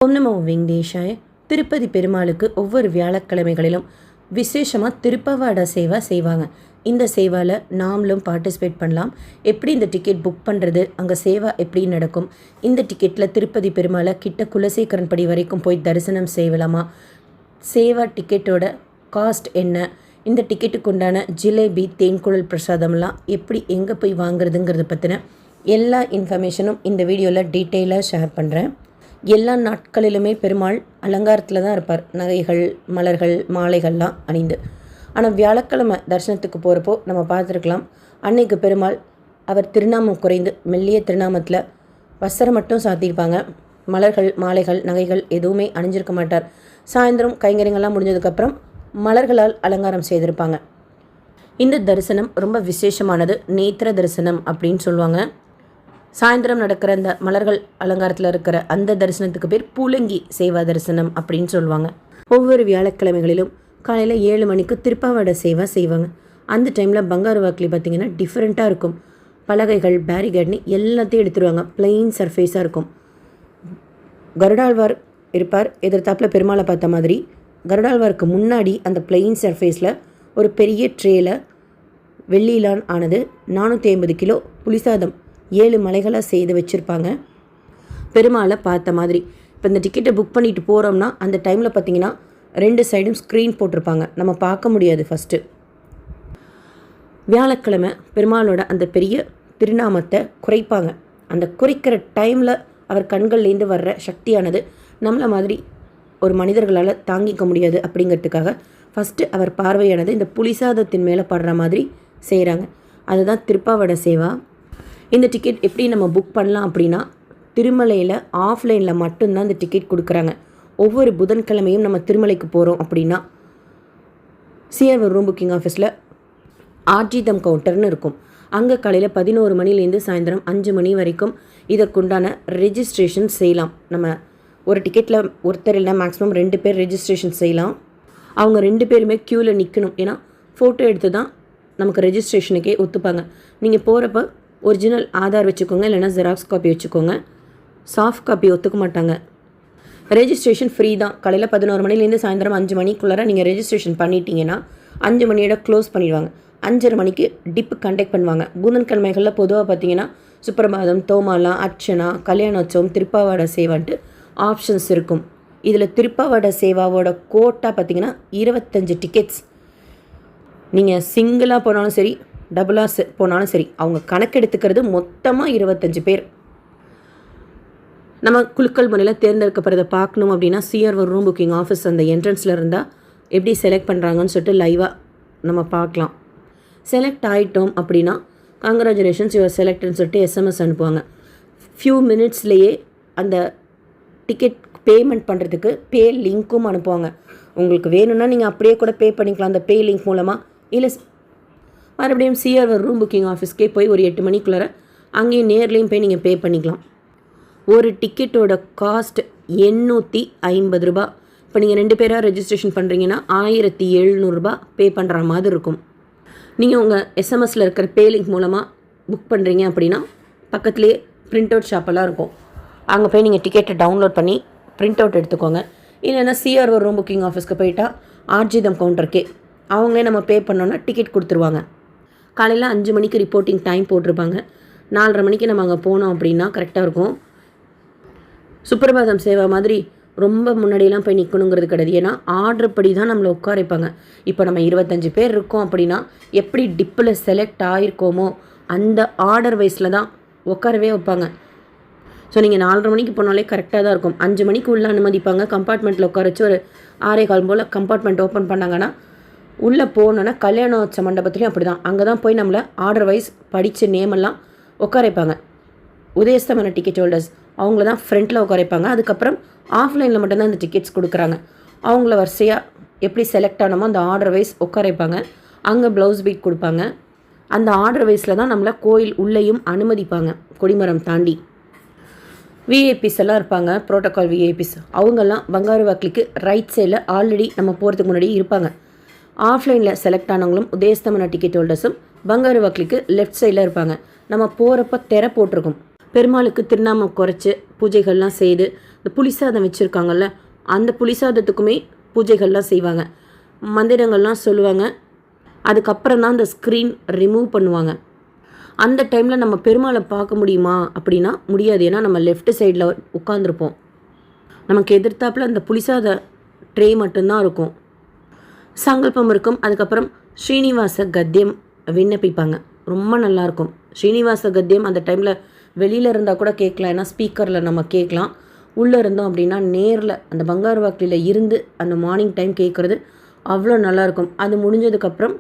ஓம் நமோ வெங்கடேஷாய. திருப்பதி பெருமாளுக்கு ஒவ்வொரு வியாழக்கிழமைகளிலும் விசேஷமாக திருப்பவாட சேவா செய்வாங்க. இந்த சேவாவில் நாமளும் பார்ட்டிசிபேட் பண்ணலாம். எப்படி இந்த டிக்கெட் புக் பண்ணுறது, அங்கே சேவா எப்படி நடக்கும், இந்த டிக்கெட்டில் திருப்பதி பெருமாளை கிட்ட குலசேகரன் படி வரைக்கும் போய் தரிசனம் செய்யலாமா, சேவா டிக்கெட்டோட காஸ்ட் என்ன, இந்த டிக்கெட்டுக்கு உண்டான ஜிலேபி தேன்குழல் பிரசாதம்லாம் எப்படி எங்கே போய் வாங்குறதுங்கிறத பற்றின எல்லா இன்ஃபர்மேஷனும் இந்த வீடியோவில் டீட்டெயிலாக ஷேர் பண்ணுறேன். எல்லா நாட்களிலுமே பெருமாள் அலங்காரத்தில் தான் இருப்பார், நகைகள், மலர்கள், மாலைகள்லாம் அணிந்து. ஆனால் வியாழக்கிழமை தரிசனத்துக்கு போகிறப்போ நம்ம பார்த்துருக்கலாம், அன்னைக்கு பெருமாள் அவர் திருநாமம் குறைந்து மெல்லிய திருநாமத்தில் வஸ்திரம் மட்டும் சாத்தியிருப்பாங்க. மலர்கள், மாலைகள், நகைகள் எதுவுமே அணிஞ்சிருக்க மாட்டார். சாயந்தரம் கைங்கரியங்கள்லாம் முடிஞ்சதுக்கப்புறம் மலர்களால் அலங்காரம் செய்திருப்பாங்க. இந்த தரிசனம் ரொம்ப விசேஷமானது. நேத்திர தரிசனம் அப்படின்னு சொல்லுவாங்க. சாயந்தரம் நடக்கிற அந்த மலர்கள் அலங்காரத்தில் இருக்கிற அந்த தரிசனத்துக்கு பேர் பூலங்கி சேவா தரிசனம் அப்படின்னு சொல்லுவாங்க. ஒவ்வொரு வியாழக்கிழமைகளிலும் காலையில் 7 மணிக்கு திருப்பாவாட சேவா செய்வாங்க. அந்த டைமில் பங்காரு வாக்கிலி பார்த்திங்கன்னா டிஃப்ரெண்ட்டாக இருக்கும். பலகைகள், பேரிகேட்னு எல்லாத்தையும் எடுத்துருவாங்க. பிளெயின் சர்ஃபேஸாக இருக்கும். கருடாழ்வார் இருப்பார் எதிர்த்தாப்பில் பெருமாளை பார்த்த மாதிரி. கருடாழ்வாருக்கு முன்னாடி அந்த பிளெயின் சர்ஃபேஸில் ஒரு பெரிய ட்ரேயில் வெள்ளியிலான் ஆனது 450 கிலோ புளிசாதம் 7 மலைகளாக செய்து வச்சுருப்பாங்க. பெருமாளை பார்த்த மாதிரி. இப்போ இந்த டிக்கெட்டை புக் பண்ணிட்டு போகிறோம்னா அந்த டைமில் பார்த்திங்கன்னா 2 சைடும் ஸ்க்ரீன் போட்டிருப்பாங்க. நம்ம பார்க்க முடியாது. ஃபஸ்ட்டு வியாழக்கிழமை பெருமாளோட அந்த பெரிய திருநாமத்தை குறைப்பாங்க. அந்த குறைக்கிற டைமில் அவர் கண்கள்லேருந்து வர்ற சக்தியானது நம்மளை மாதிரி ஒரு மனிதர்களால் தாங்கிக்க முடியாது. அப்படிங்கிறதுக்காக ஃபஸ்ட்டு அவர் பார்வையானது இந்த புலிசாதத்தின் மேலே படுற மாதிரி செய்கிறாங்க. அதுதான் திருப்பாவட சேவா. இந்த டிக்கெட் எப்படி நம்ம புக் பண்ணலாம் அப்படின்னா, திருமலையில் ஆஃப்லைனில் மட்டும்தான் இந்த டிக்கெட் கொடுக்குறாங்க. ஒவ்வொரு புதன்கிழமையும் நம்ம திருமலைக்கு போகிறோம் அப்படின்னா சிஆர்வர் ரூம் புக்கிங் ஆஃபீஸில் ஆர்ஜிதம் கவுண்டர்னு இருக்கும். அங்கே காலையில் 11 மணிலேருந்து சாயந்தரம் 5 மணி வரைக்கும் இதற்குண்டான ரெஜிஸ்ட்ரேஷன் செய்யலாம். நம்ம ஒரு டிக்கெட்டில் ஒருத்தர் இல்லை, மேக்ஸிமம் 2 பேர் ரெஜிஸ்ட்ரேஷன் செய்யலாம். அவங்க 2 பேருமே க்யூவில் நிற்கணும். ஏன்னா ஃபோட்டோ எடுத்து தான் நமக்கு ரெஜிஸ்ட்ரேஷனுக்கே ஒத்துப்பாங்க. நீங்கள் போகிறப்ப ஒரிஜினல் ஆதார் வச்சுக்கோங்க, இல்லைனா ஜெராக்ஸ் காப்பி வச்சுக்கோங்க. சாஃப்ட் காப்பி ஒத்துக்க மாட்டாங்க. ரெஜிஸ்ட்ரேஷன் ஃப்ரீ தான். காலையில் 11 மணிலேருந்து சாயந்தரம் 5 மணிக்குள்ளார நீங்கள் ரெஜிஸ்ட்ரேஷன் பண்ணிட்டீங்கன்னா 5 மணியோட க்ளோஸ் பண்ணிடுவாங்க. 5:30 மணிக்கு டிப்பு கண்டக்ட் பண்ணுவாங்க. புதன்கிழமைகளில் பொதுவாக பார்த்தீங்கன்னா சுப்பிரபாதம், தோமாலா, அர்ச்சனா, கல்யாணோற்சவம், திருப்பாவாட சேவான்ட்டு ஆப்ஷன்ஸ் இருக்கும். இதில் திருப்பாவாட சேவாவோட கோட்டா பார்த்திங்கன்னா 25 டிக்கெட்ஸ். நீங்கள் சிங்கிளாக போனாலும் சரி, டபுளாக போனாலும் சரி, அவங்க கணக்கெடுத்துக்கிறது மொத்தமாக 25 பேர். நம்ம குழுக்கள் முறையில் தேர்ந்தெடுக்கப்படுறதை பார்க்கணும் அப்படின்னா சிஆர்வர் ரூம் புக்கிங் ஆஃபீஸ் அந்த என்ட்ரன்ஸில் இருந்தால் எப்படி செலக்ட் பண்ணுறாங்கன்னு சொல்லிட்டு லைவாக நம்ம பார்க்கலாம். செலக்ட் ஆகிட்டோம் அப்படின்னா கங்க்ராச்சுலேஷன்ஸ் யுவர் செலக்ட்னு சொல்லிட்டு எஸ்எம்எஸ் அனுப்புவாங்க. ஃபியூ மினிட்ஸ்லேயே அந்த டிக்கெட் பேமெண்ட் பண்ணுறதுக்கு பே லிங்க்கும் அனுப்புவாங்க. உங்களுக்கு வேணும்னா நீங்கள் அப்படியே கூட பே பண்ணிக்கலாம் அந்த பே லிங்க் மூலமாக. இல்லை மறுபடியும் சிஆர்வர் ரூம் புக்கிங் ஆஃபீஸ்க்கே போய் ஒரு 8 மணிக்குள்ளார அங்கேயும் நேர்லேயும் போய் நீங்கள் பே பண்ணிக்கலாம். ஒரு டிக்கெட்டோட காஸ்ட் 850 ரூபா. இப்போ நீங்கள் 2 பேராக ரெஜிஸ்ட்ரேஷன் பண்ணுறீங்கன்னா 1700 ரூபா பே பண்ணுற மாதிரி இருக்கும். நீங்கள் உங்கள் எஸ்எம்எஸில் இருக்கிற பே லிங்க் மூலமாக புக் பண்ணுறீங்க அப்படின்னா பக்கத்துலேயே பிரிண்ட் அவுட் ஷாப்பெல்லாம் இருக்கும். அங்கே போய் நீங்கள் டிக்கெட்டை டவுன்லோட் பண்ணி பிரிண்ட் அவுட் எடுத்துக்கோங்க. இல்லைன்னா சிஆர்வர் ரூம் புக்கிங் ஆஃபீஸ்க்கு போயிட்டால் ஆர்ஜிதம் கவுண்டருக்கே அவங்களே நம்ம பே பண்ணோன்னா டிக்கெட் கொடுத்துருவாங்க. காலையில் 5 மணிக்கு ரிப்போர்ட்டிங் டைம் போட்டிருப்பாங்க. 4:30 மணிக்கு நம்ம அங்கே போனோம் அப்படின்னா கரெக்டாக இருக்கும். சுப்பிரபாதம் சேவா மாதிரி ரொம்ப முன்னாடியெல்லாம் போய் நிற்கணுங்கிறது கிடையாது. ஏன்னா ஆர்டர் படி தான் நம்மளை உட்கார வைப்பாங்க. இப்போ நம்ம 25 பேர் இருக்கோம் அப்படின்னா எப்படி டிப்பில் செலக்ட் ஆகிருக்கோமோ அந்த ஆர்டர் வைஸில் தான் உட்காரவே வைப்பாங்க. ஸோ நீங்கள் 4:30 மணிக்கு போனாலே கரெக்டாக தான் இருக்கும். 5 மணிக்கு உள்ளே அனுமதிப்பாங்க. கம்பார்ட்மெண்ட்டில் உட்கார வச்சு ஒரு 6:15 போல் கம்பார்ட்மெண்ட் ஓப்பன் பண்ணாங்கன்னா உள்ளே போனோன்னா கல்யாணோற்சவ மண்டபத்துலேயும் அப்படி தான். அங்கே தான் போய் நம்மளை ஆர்டர் வைஸ் படித்த நேமெல்லாம் உட்கார வைப்பாங்க. உதயஸ்தமன டிக்கெட் ஹோல்டர்ஸ் அவங்கள தான் ஃப்ரண்ட்டில் உட்கார வைப்பாங்க. அதுக்கப்புறம் ஆஃப்லைனில் மட்டும்தான் இந்த டிக்கெட்ஸ் கொடுக்குறாங்க. அவங்கள வரிசையாக எப்படி செலக்ட் ஆனமோ அந்த ஆர்டர் வைஸ் உட்கார வைப்பாங்க. அங்கே ப்ளவுஸ் பீட் கொடுப்பாங்க. அந்த ஆர்டர் வைஸில் தான் நம்மளை கோயில் உள்ளேயும் அனுமதிப்பாங்க. கொடிமரம் தாண்டி விஐபிஸ் எல்லாம் இருப்பாங்க. ப்ரோட்டோக்கால் விஐபிஸ் அவங்கெல்லாம் பங்காரு வாக்கிலிக்கு ரைட் சைடில் ஆல்ரெடி நம்ம போகிறதுக்கு முன்னாடி இருப்பாங்க. ஆஃப்லைனில் செலக்ட் ஆனவங்களும் உதயஸ்தமன டிக்கெட் ஹோல்டர்ஸும் பங்காரு வாக்கிலிக்கு லெஃப்ட் சைடில் இருப்பாங்க. நம்ம போகிறப்ப திரை போட்டிருக்கும். பெருமாளுக்கு திருநாமம் குறைச்சி பூஜைகள்லாம் செய்து இந்த புளிசாதம் வச்சுருக்காங்கல்ல, அந்த புளிசாதத்துக்குமே பூஜைகள்லாம் செய்வாங்க, மந்திரங்கள்லாம் சொல்லுவாங்க. அதுக்கப்புறம் தான் அந்த ஸ்க்ரீன் ரிமூவ் பண்ணுவாங்க. அந்த டைமில் நம்ம பெருமாளை பார்க்க முடியுமா அப்படின்னா முடியாது. ஏன்னா நம்ம லெஃப்ட் சைடில் உட்காந்துருப்போம். நமக்கு எதிர்த்தாப்பில் அந்த புளிசாத ட்ரே மட்டும்தான் இருக்கும். சங்கல்பம் இருக்கும். அதுக்கப்புறம் ஸ்ரீனிவாச கத்தியம் விண்ணப்பிப்பாங்க. ரொம்ப நல்லாயிருக்கும். ஸ்ரீனிவாச கத்தியம் அந்த டைமில் வெளியில் இருந்தால் கூட கேட்கலாம், ஏன்னா ஸ்பீக்கரில் நம்ம கேட்கலாம். உள்ளே இருந்தோம் அப்படின்னா நேரில் அந்த பங்காரு வாக்கிலில் இருந்து அந்த மார்னிங் டைம் கேட்குறது அவ்வளோ நல்லாயிருக்கும். அது முடிஞ்சதுக்கப்புறம்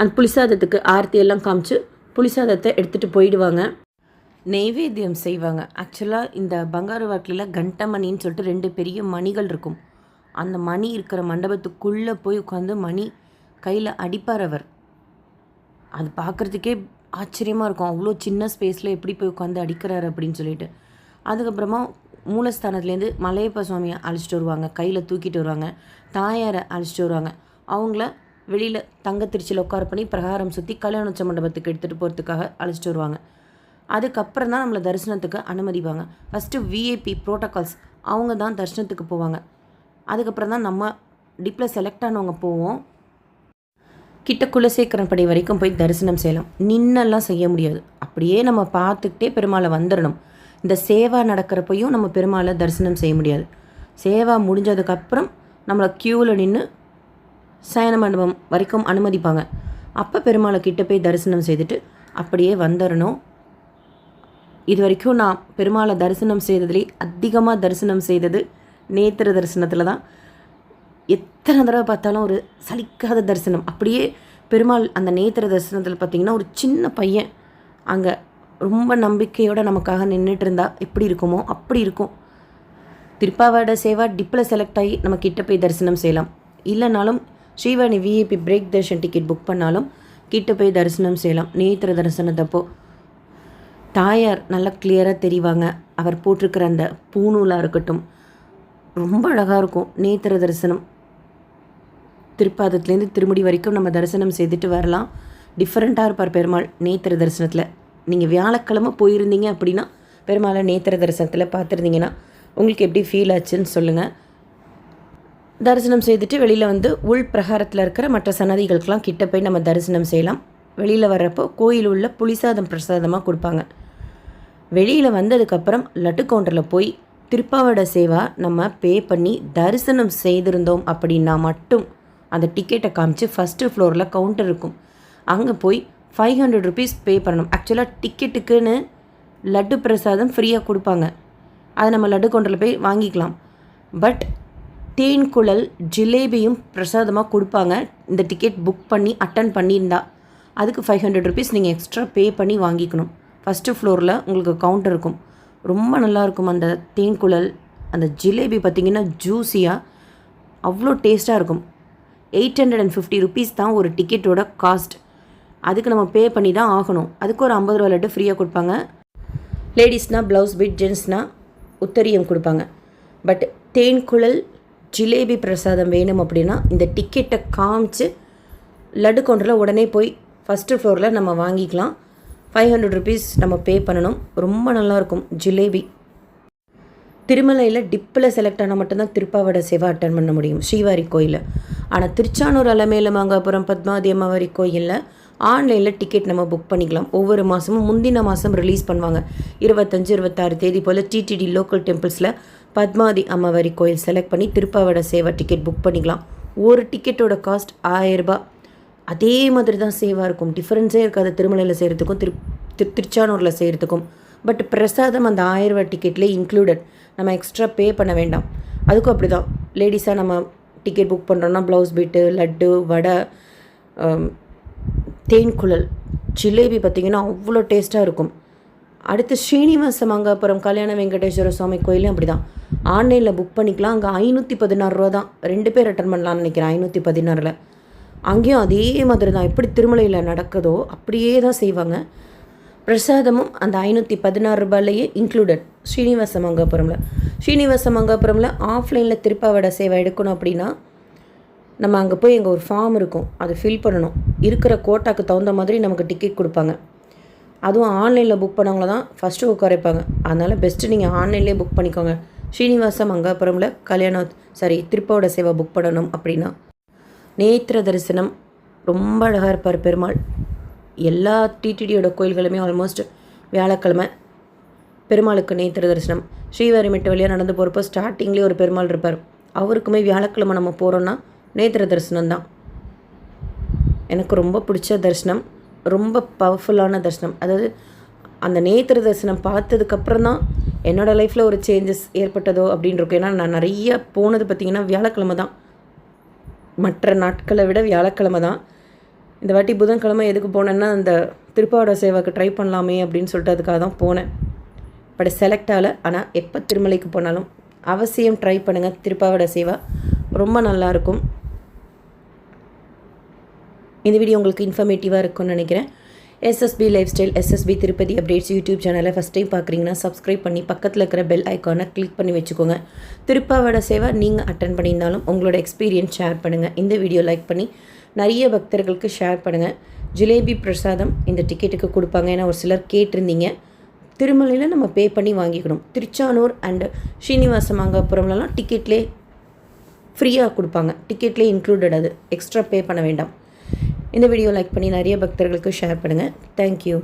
அந்த புளிசாதத்துக்கு ஆர்த்தி எல்லாம் காமிச்சு புளிசாதத்தை எடுத்துகிட்டு போயிடுவாங்க. நெய்வேத்தியம் செய்வாங்க. ஆக்சுவலாக இந்த பங்காரு வாக்கிலில் கண்டமணின்னு சொல்லிட்டு 2 பெரிய மணிகள் இருக்கும். அந்த மணி இருக்கிற மண்டபத்துக்குள்ளே போய் உட்காந்து மணி கையில் அடிப்பார் அவர். அது பார்க்குறதுக்கே ஆச்சரியமாக இருக்கும். அவ்வளோ சின்ன ஸ்பேஸில் எப்படி போய் உட்காந்து அடிக்கிறாரு அப்படின்னு சொல்லிட்டு. அதுக்கப்புறமா மூலஸ்தானத்துலேருந்து மலையப்ப சுவாமியை அழைச்சிட்டு வருவாங்க, கையில் தூக்கிட்டு வருவாங்க. தாயாரை அழைச்சிட்டு வருவாங்க. அவங்கள வெளியில் தங்கத்திருச்சியில் உட்கார பண்ணி பிரகாரம் சுற்றி கல்யாணோற்சவ மண்டபத்துக்கு எடுத்துகிட்டு போகிறதுக்காக அழைச்சிட்டு வருவாங்க. அதுக்கப்புறம் தான் நம்மளை தரிசனத்துக்கு அனுமதிப்பாங்க. ஃபஸ்ட்டு விஐபி ப்ரோட்டோகால்ஸ் அவங்க தான் தரிசனத்துக்கு போவாங்க. அதுக்கப்புறம் தான் நம்ம டிப்பில் செலக்ட் ஆனவங்க போவோம். கிட்ட குலசேகரன் படை வரைக்கும் போய் தரிசனம் செய்யலாம். நின்னெல்லாம் செய்ய முடியாது. அப்படியே நம்ம பார்த்துக்கிட்டே பெருமாளை வந்துடணும். இந்த சேவா நடக்கிறப்பையும் நம்ம பெருமாளை தரிசனம் செய்ய முடியாது. சேவா முடிஞ்சதுக்கப்புறம் நம்மளை க்யூவில் நின்று சயன மண்டபம் வரைக்கும் அனுமதிப்பாங்க. அப்போ பெருமாளை கிட்ட போய் தரிசனம் செய்துட்டு அப்படியே வந்துடணும். இது வரைக்கும் நான் பெருமாளை தரிசனம் செய்ததுலேயே அதிகமாக தரிசனம் செய்தது நேத்திர தரிசனத்தில் தான். எத்தனை தடவை பார்த்தாலும் ஒரு சலிக்காத தரிசனம். அப்படியே பெருமாள் அந்த நேத்திர தரிசனத்தில் பார்த்திங்கன்னா ஒரு சின்ன பையன் அங்கே ரொம்ப நம்பிக்கையோடு நமக்காக நின்றுட்டு இருந்தால் எப்படி இருக்குமோ அப்படி இருக்கும். திருப்பாவாட சேவா டிப்பில் செலக்ட் ஆகி நம்ம கிட்ட போய் தரிசனம் செய்யலாம். இல்லைனாலும் Srivani VIP break Darshan ticket book பண்ணாலும் கிட்ட போய் தரிசனம் செய்யலாம். நேத்திர தரிசனத்தப்போ தாயார் நல்லா கிளியராக தெரிவாங்க. அவர் போட்டிருக்கிற அந்த பூநூலாக இருக்கட்டும் ரொம்ப அழகாக இருக்கும். நேத்திர தரிசனம் திருப்பாதத்துலேருந்து திருமுடி வரைக்கும் நம்ம தரிசனம் செய்துட்டு வரலாம். டிஃப்ரெண்ட்டாக இருப்பார் பெருமாள் நேத்திர தரிசனத்தில். நீங்கள் வியாழக்கிழமை போயிருந்தீங்க அப்படின்னா பெருமாளை நேத்திர தரிசனத்தில் பார்த்துருந்தீங்கன்னா உங்களுக்கு எப்படி ஃபீல் ஆச்சுன்னு சொல்லுங்கள். தரிசனம் செய்துட்டு வெளியில் வந்து உள் பிரகாரத்தில் இருக்கிற மற்ற சன்னதிகளுக்கெல்லாம் கிட்ட போய் நம்ம தரிசனம் செய்யலாம். வெளியில் வர்றப்போ கோயில் உள்ள புளிசாதம் பிரசாதமாக கொடுப்பாங்க. வெளியில் வந்ததுக்கப்புறம் லட்டு கவுண்டரில் போய் திருப்பாவட சேவா நம்ம பே பண்ணி தரிசனம் செய்திருந்தோம் அப்படின்னா மட்டும் அந்த டிக்கெட்டை காமிச்சு ஃபஸ்ட்டு ஃப்ளோரில் கவுண்டர் இருக்கும். அங்கே போய் 500 ருபீஸ் பே பண்ணணும். ஆக்சுவலாக டிக்கெட்டுக்குன்னு லட்டு பிரசாதம் ஃப்ரீயாக கொடுப்பாங்க. அதை நம்ம லட்டு கவுண்டரில் போய் வாங்கிக்கலாம். பட் தேன் குழல் ஜிலேபியும் பிரசாதமாக கொடுப்பாங்க. இந்த டிக்கெட் புக் பண்ணி அட்டன் பண்ணியிருந்தா அதுக்கு 500 ருபீஸ் நீங்கள் எக்ஸ்ட்ரா பே பண்ணி வாங்கிக்கணும். ஃபஸ்ட்டு ஃப்ளோரில் உங்களுக்கு கவுண்டர் இருக்கும். ரொம்ப நல்லாயிருக்கும். அந்த தேன் குழல் அந்த ஜிலேபி பார்த்திங்கன்னா ஜூஸியாக அவ்வளோ டேஸ்ட்டாக இருக்கும். 850 ருபீஸ் தான் ஒரு டிக்கெட்டோட காஸ்ட். அதுக்கு நம்ம பே பண்ணி தான் ஆகணும். அதுக்கு ஒரு 50 ரூபா லட்டு ஃப்ரீயாக கொடுப்பாங்க. லேடிஸ்னால் ப்ளவுஸ் பிட், ஜென்ட்ஸ்னால் உத்தரியம் கொடுப்பாங்க. பட் தேன் குழல் ஜிலேபி பிரசாதம் வேணும் அப்படின்னா இந்த டிக்கெட்டை காமிச்சு லட்டு கவுண்டரில் உடனே போய் ஃபஸ்ட்டு ஃப்ளோரில் நம்ம வாங்கிக்கலாம். 500 ருபீஸ் நம்ம பே பண்ணணும். ரொம்ப நல்லாயிருக்கும் ஜிலேபி. திருமலையில் டிப்பில் செலக்ட் ஆனால் மட்டும்தான் திருப்பாவட சேவா அட்டன் பண்ண முடியும் ஸ்ரீவாரி கோயிலில். ஆனால் திருச்சானூர் அலமேல மாங்காபுரம் பத்மாவதி அம்மாவாரி கோயிலில் ஆன்லைனில் டிக்கெட் நம்ம புக் பண்ணிக்கலாம். ஒவ்வொரு மாதமும் முந்தின மாதம் ரிலீஸ் பண்ணுவாங்க. 25, 26 தேதி போல் டிடிடி லோக்கல் டெம்பிள்ஸில் பத்மாவதி அம்மாவாரி கோயில் செலக்ட் பண்ணி திருப்பாவட சேவா டிக்கெட் புக் பண்ணிக்கலாம். ஒரு டிக்கெட்டோட காஸ்ட் 1000 ரூபா. அதே மாதிரி தான் சேவாக இருக்கும். டிஃப்ரென்ஸே இருக்காது திருமலையில் செய்கிறதுக்கும் திருச்சானூரில் செய்கிறதுக்கும். பட் பிரசாதம் அந்த 1000 ரூபா டிக்கெட்லேயே இன்க்ளூடட். நம்ம எக்ஸ்ட்ரா பே பண்ண வேண்டாம். அதுக்கும் அப்படி தான். லேடிஸாக நம்ம டிக்கெட் புக் பண்ணுறோன்னா ப்ளவுஸ் பீட்டு, லட்டு, வடை, தேன் குழல், ஜிலேபி பார்த்திங்கன்னா அவ்வளோ டேஸ்ட்டாக இருக்கும். அடுத்து ஸ்ரீனிவாச மங்காபுரம் கல்யாண வெங்கடேஸ்வர சுவாமி கோயிலும் அப்படி தான். ஆன்லைனில் புக் பண்ணிக்கலாம். அங்கே 516 ரூபா தான். 2 பேர் அட்டன் பண்ணலான்னு நினைக்கிறேன் 516. அங்கேயும் அதே மாதிரி தான். எப்படி திருமலையில் நடக்குதோ அப்படியே தான் செய்வாங்க. பிரசாதமும் அந்த 516 ரூபாயிலேயே இன்க்ளூடட் ஸ்ரீனிவாச மங்காபுரமில். ஸ்ரீனிவாச மங்காபுரமில் ஆஃப்லைனில் திருப்பாவட சேவை எடுக்கணும் அப்படின்னா நம்ம அங்கே போய் எங்கள் ஒரு ஃபார்ம் இருக்கும், அதை ஃபில் பண்ணணும். இருக்கிற கோட்டாக்கு தகுந்த மாதிரி நமக்கு டிக்கெட் கொடுப்பாங்க. அதுவும் ஆன்லைனில் புக் பண்ணவங்கள தான் ஃபஸ்ட்டு உட்கார வைப்பாங்க. அதனால் பெஸ்ட்டு நீங்கள் ஆன்லைன்லேயே புக் பண்ணிக்கோங்க. ஸ்ரீனிவாச மங்காபுரமில் திருப்பாவோட சேவை புக் பண்ணணும் அப்படின்னா நேத்திர தரிசனம் ரொம்ப அழகாக இருப்பார் பெருமாள். எல்லா டிடிடியோட கோயில்களுமே ஆல்மோஸ்ட் வியாழக்கிழமை பெருமாளுக்கு நேத்திர தரிசனம். ஸ்ரீவாரிமெட்டு வழியாக நடந்து போகிறப்போ ஸ்டார்டிங்லேயே ஒரு பெருமாள் இருப்பார். அவருக்குமே வியாழக்கிழமை நம்ம போகிறோன்னா நேத்திர தரிசனம் தான். எனக்கு ரொம்ப பிடிச்ச தரிசனம், ரொம்ப பவர்ஃபுல்லான தரிசனம். அதாவது அந்த நேத்திர தரிசனம் பார்த்ததுக்கப்புறம் தான் என்னோடய லைஃப்பில் ஒரு சேஞ்சஸ் ஏற்பட்டதோ அப்படின்னு இருக்கும். ஏன்னா நான் நிறைய போனது பார்த்திங்கன்னா வியாழக்கிழமை தான். மற்ற நாட்களை விட வியாழக்கிழமை தான். இந்த வாட்டி புதன்கிழமை எதுக்கு போனேன்னா அந்த திருப்பாவோட சேவைக்கு ட்ரை பண்ணலாமே அப்படின்னு சொல்லிட்டு அதுக்காக தான் போனேன். பட் செலக்ட் ஆகலை. ஆனால் எப்போ திருமலைக்கு போனாலும் அவசியம் ட்ரை பண்ணுங்கள். திருப்பாவோட சேவை ரொம்ப நல்லாயிருக்கும். இந்த வீடியோ உங்களுக்கு இன்ஃபர்மேட்டிவாக இருக்கும்னு நினைக்கிறேன். SSP lifestyle, SSP Tirupati updates YouTube சேனலை ஃபஸ்ட் டைம் பார்க்குறீங்கன்னா சப்ஸ்கிரைப் பண்ணி பக்கத்தில் இருக்கிற பெல் ஐக்கானை கிளிக் பண்ணி வச்சுக்கோங்க. திருப்பாவோட சேவை நீங்கள் அட்டன் பண்ணியிருந்தாலும் உங்களோட எக்ஸ்பீரியன்ஸ் ஷேர் பண்ணுங்கள். இந்த வீடியோ லைக் பண்ணி நிறைய பக்தர்களுக்கு ஷேர் பண்ணுங்கள். ஜிலேபி பிரசாதம் இந்த டிக்கெட்டுக்கு கொடுப்பாங்க. ஏன்னா ஒரு சிலர் கேட்டிருந்தீங்க. திருமலையில் நம்ம பே பண்ணி வாங்கிக்கணும். திருச்சானூர் அண்டு ஸ்ரீனிவாச மங்காபுரம்லாம் டிக்கெட்லேயே ஃப்ரீயாக கொடுப்பாங்க. டிக்கெட்லேயே இன்க்ளூடட், அது எக்ஸ்ட்ரா பே பண்ண வேண்டாம். இந்த வீடியோ லைக் பண்ணி நிறைய பக்தர்களுக்கு ஷேர் பண்ணுங்கள். தேங்க்யூ.